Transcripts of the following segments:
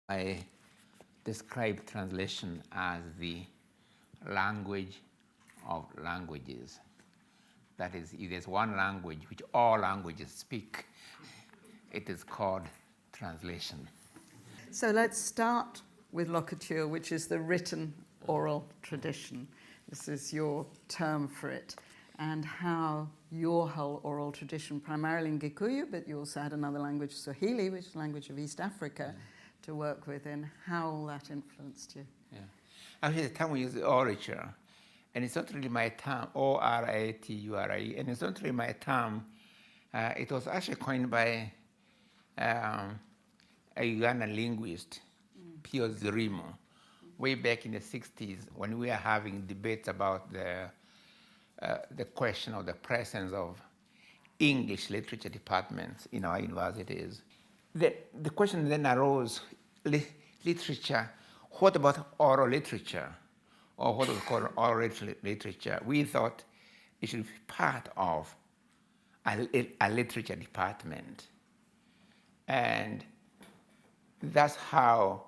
I describe translation as the language of languages. That is, if there's one language which all languages speak, it is called translation. So let's start with locature, which is the written oral tradition. This is your term for it, and how your whole oral tradition, primarily in Gikuyu, but you also had another language, Swahili, which is the language of East Africa, to work with, and how all that influenced you. Yeah. Actually, the term we use is orature, and it's not really my term, O-R-A-T-U-R-E, and it's not really my term. It was actually coined by a Ugandan linguist, Pio Zirimo, way back in the 60s when we were having debates about the question of the presence of English literature departments in our universities. The question then arose, literature, what about oral literature? Or what was called oral literature? We thought it should be part of a literature department. And that's how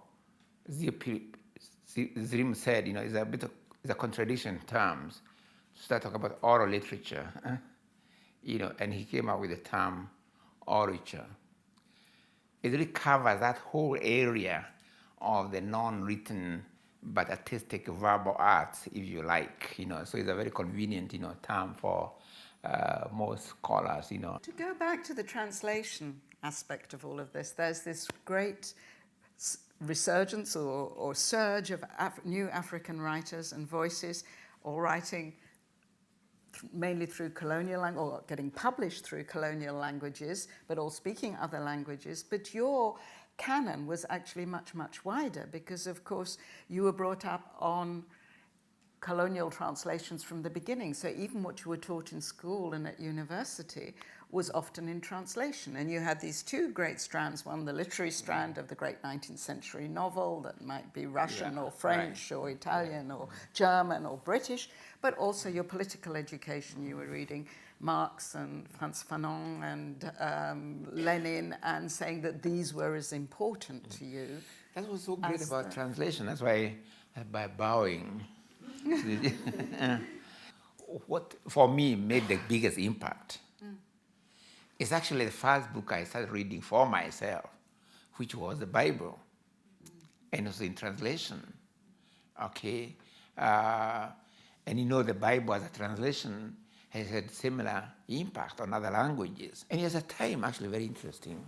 Zrim said, it's a contradiction in terms to start talking about oral literature, and he came up with the term orature. It really covers that whole area of the non-written but artistic verbal arts, if you like, So it's a very convenient, term for most scholars, To go back to the translation aspect of all of this, there's this great resurgence or surge of new African writers and voices, all writing mainly through colonial language, or getting published through colonial languages, but all speaking other languages. But your canon was actually much, much wider because, of course, you were brought up on colonial translations from the beginning. So even what you were taught in school and at university was often in translation. And you had these two great strands, one the literary strand of the great 19th century novel that might be Russian or French or Italian or German or British, but also your political education. You were reading Marx and Frantz Fanon and Lenin and saying that these were as important to you. That was so great about translation. That's why, by bowing, what for me made the biggest impact is actually the first book I started reading for myself, which was the Bible, and it was in translation. Okay, and the Bible as a translation has had similar impact on other languages. And there's a time, actually very interesting,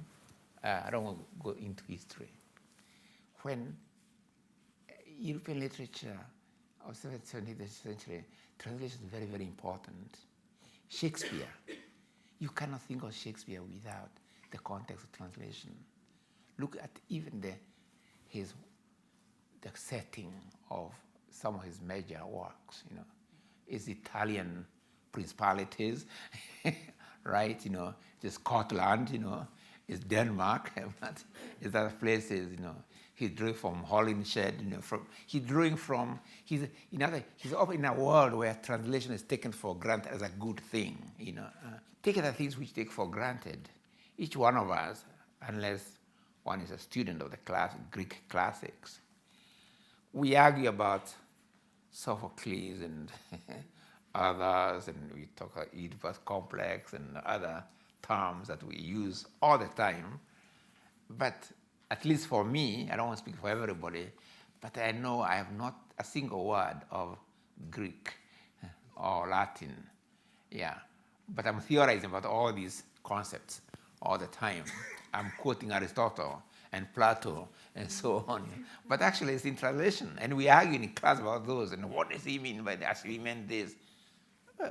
I don't want to go into history, when European literature of 17th century, translation is very, very important. Shakespeare, you cannot think of Shakespeare without the context of translation. Look at even the setting of some of his major works, It's Italian principalities, right? It's Scotland, it's Denmark, but it's other places, He drew from Holinshed, he's in a world where translation is taken for granted as a good thing, Take the things which take for granted. Each one of us, unless one is a student of the Greek classics, we argue about Sophocles and others, and we talk about Oedipus complex and other terms that we use all the time. But at least for me, I don't want to speak for everybody, but I know I have not a single word of Greek or Latin. Yeah, but I'm theorizing about all these concepts all the time. I'm quoting Aristotle and Plato and so on. But actually it's in translation, and we argue in class about those, and what does he mean by that? Actually, he meant this.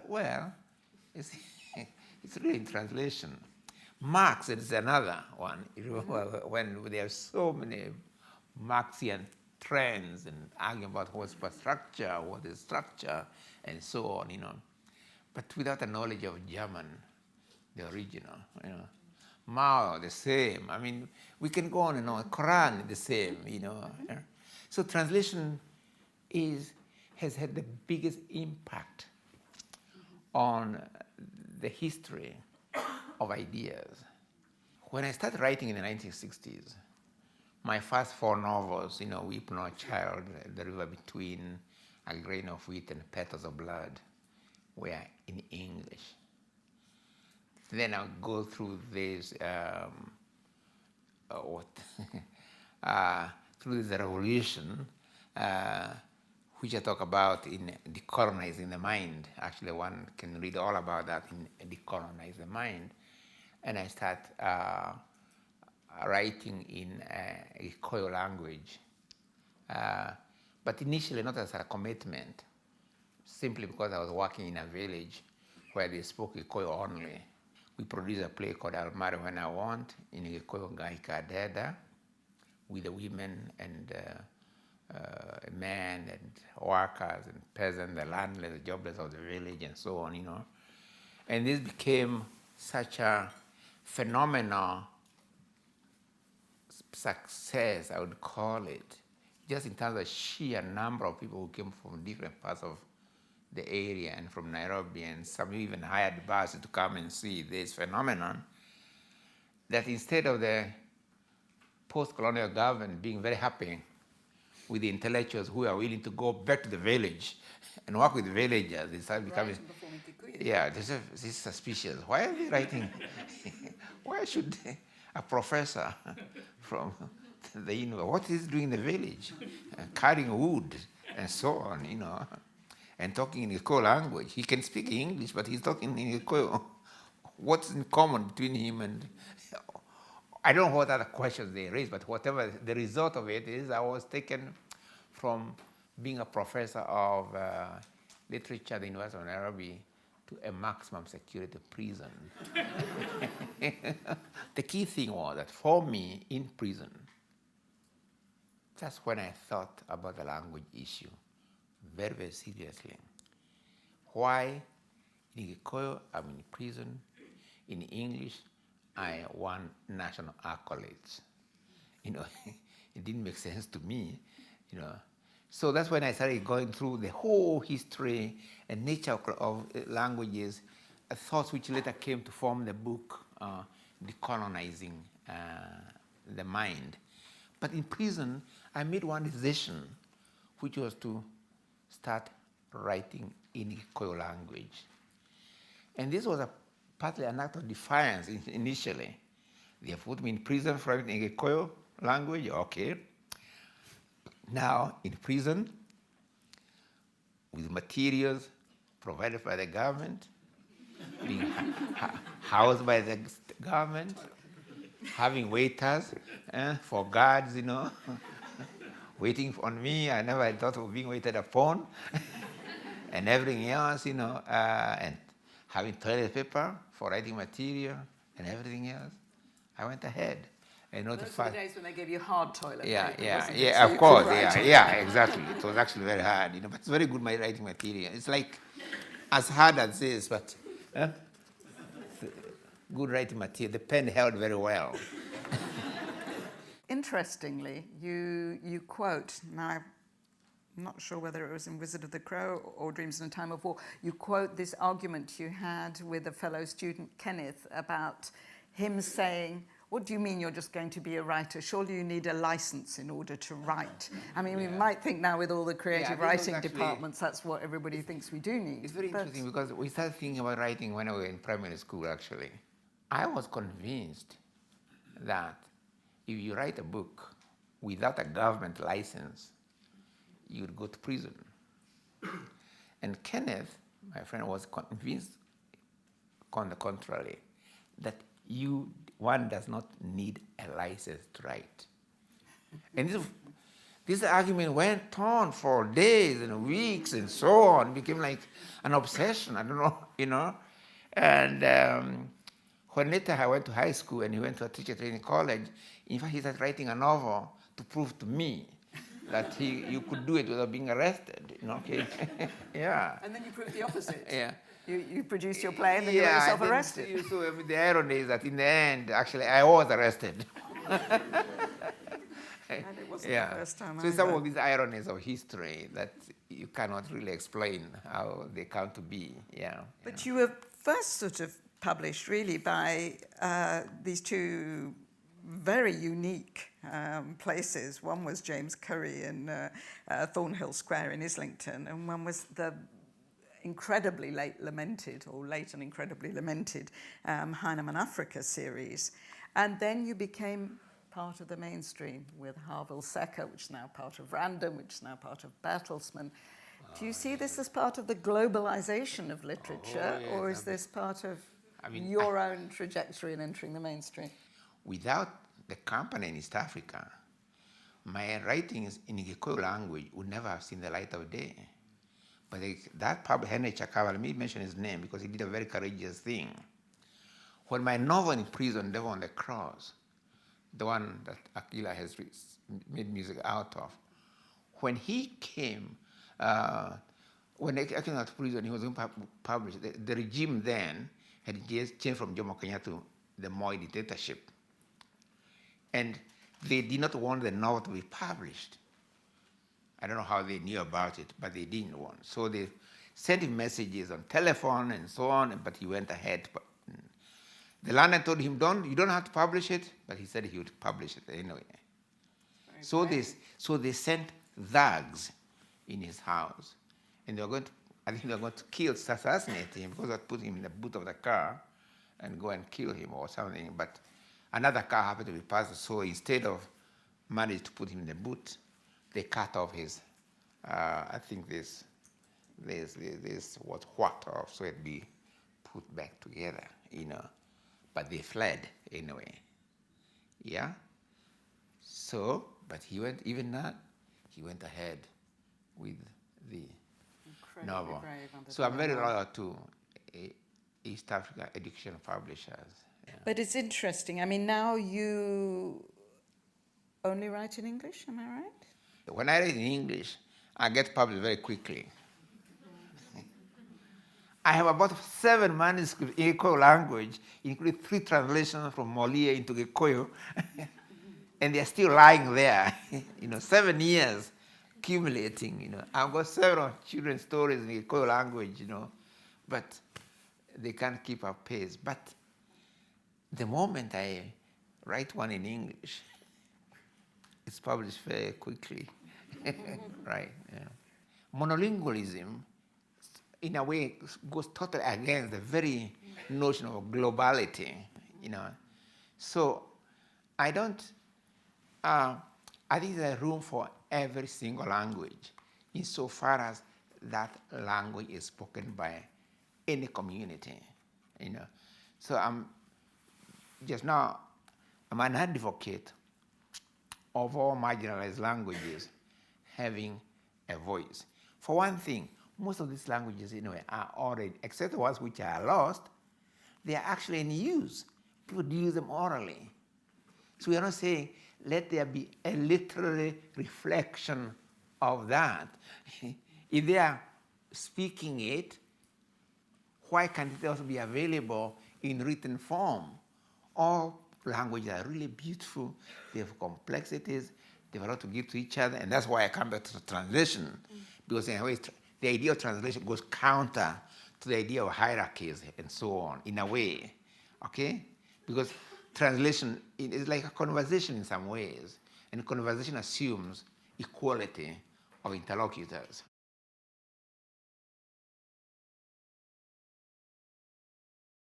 Well, it's really in translation. Marx is another one. When there are so many Marxian trends and arguing about what's structure, what is structure, and so on, But without a knowledge of German, the original, Mao, the same. I mean, we can go on and on. Quran, the same, So translation has had the biggest impact on the history of ideas. When I started writing in the 1960s, My first 4 novels, Weep No Child, The River Between, A Grain of Wheat, and Petals of Blood, were in English. Then I'll go through this, through this revolution, which I talk about in Decolonizing the Mind. Actually, one can read all about that in Decolonize the Mind. And I start writing in Gikuyu language. But initially not as a commitment, simply because I was working in a village where they spoke Gikuyu only. We produced a play called I'll Marry When I Want in Gikuyu Gaika Deda, with the women and men and workers and peasants, the landless, the jobless of the village, and so on, And this became such a phenomenal success, I would call it, just in terms of sheer number of people who came from different parts of the area and from Nairobi, and some even hired buses to come and see this phenomenon, that instead of the post-colonial government being very happy with the intellectuals who are willing to go back to the village and work with the villagers, they start becoming, this is suspicious. Why are they writing? Why should a professor from the university, what is he doing in the village? Carrying wood and so on, and talking in Gikuyu language. He can speak English, but he's talking in Gikuyu. What's in common between him and... I don't know what other questions they raise, but whatever the result of it is, I was taken from being a professor of literature at the University of Nairobi to a maximum security prison. The key thing was that for me, in prison, that's when I thought about the language issue very, very seriously. Why in Gikuyu I'm in prison, in English I won national accolades. It didn't make sense to me, So that's when I started going through the whole history and nature of languages, thoughts which later came to form the book, Decolonizing the Mind. But in prison, I made one decision, which was to start writing in Gikuyu language. And this was partly an act of defiance initially. They have put me in prison for writing in Gikuyu language, okay. Now, in prison, with materials provided by the government, being housed by the government, having waiters for guards, waiting on me. I never thought of being waited upon, and everything else, and having toilet paper for writing material and everything else. I went ahead and notified. Those were the days when they gave you hard toilet paper. Yeah, of course, exactly. It was actually very hard, but it's very good, my writing material. It's like as hard as this, but good writing material. The pen held very well. Interestingly, you quote, now I'm not sure whether it was in Wizard of the Crow or Dreams in a Time of War, you quote this argument you had with a fellow student, Kenneth, about him saying, what do you mean you're just going to be a writer? Surely you need a license in order to write. I mean, we might think now with all the creative writing departments, that's what everybody thinks we do need. It's very interesting because we started thinking about writing when I was in primary school, actually. I was convinced that if you write a book without a government license, you would go to prison. And Kenneth, my friend, was convinced, on the contrary, that one does not need a license to write. And this argument went on for days and weeks and so on. It became like an obsession, I don't know, And when later I went to high school and he went to a teacher training college, in fact, he started writing a novel to prove to me that you could do it without being arrested, okay? Yeah. And then you proved the opposite. Yeah. You produced your play and then you got yourself arrested. So the irony is that in the end, actually, I was arrested. And it wasn't the first time So some of these ironies of history that you cannot really explain how they come to be, But you were first sort of published really by these two very unique places. One was James Curry in Thornhill Square in Islington, and one was the incredibly late and incredibly lamented Heinemann Africa series. And then you became part of the mainstream with Harville Secker, which is now part of Random, which is now part of Bertelsmann. Do you see this as part of the globalization of literature, or is this part of your own trajectory in entering the mainstream? Without the company in East Africa, my writings in Gikuyu language would never have seen the light of day. But that publisher, Henry Chakava, let me mention his name because he did a very courageous thing. When my novel in prison, Devil on the Cross, the one that Akila has made music out of, when he came, when he came out of prison, he was going to publish. The regime then had just changed from Jomo Kenyatta to the Moi dictatorship. And they did not want the novel to be published. I don't know how they knew about it, but they didn't want. So they sent him messages on telephone and so on, but he went ahead. The landlord told him, you don't have to publish it, but he said he would publish it anyway. So they sent thugs in his house, and they were going to, I think they were going to assassinate him, because they put him in the boot of the car and go and kill him or something. But another car happened to be passed, so instead of managing to put him in the boot, they cut off his, I think this was whacked off, so it'd be put back together, But they fled anyway. Yeah? So, but he went ahead with the novel. So I'm very loyal to East Africa education publishers. Yeah. But it's interesting. I mean, now you only write in English, am I right? When I write in English, I get published very quickly. I have about 7 manuscripts in Gikuyu language, including 3 translations from Molière into Gikuyu, and they're still lying there. 7 years accumulating. I've got several children's stories in Gikuyu language, but they can't keep up pace. But the moment I write one in English, it's published very quickly, right? Yeah. Monolingualism, in a way, goes totally against the very notion of globality, So I think there's room for every single language, insofar as that language is spoken by any community, So I'm an advocate of all marginalized languages having a voice. For one thing, most of these languages, are already, except the ones which are lost, they are actually in use. People use them orally. So we are not saying, let there be a literary reflection of that. If they are speaking it, why can't it also be available in written form? All languages are really beautiful. They have complexities. They have a lot to give to each other. And that's why I come back to the translation. Because in a way, the idea of translation goes counter to the idea of hierarchies and so on, in a way. Okay? Because translation is like a conversation in some ways. And conversation assumes equality of interlocutors.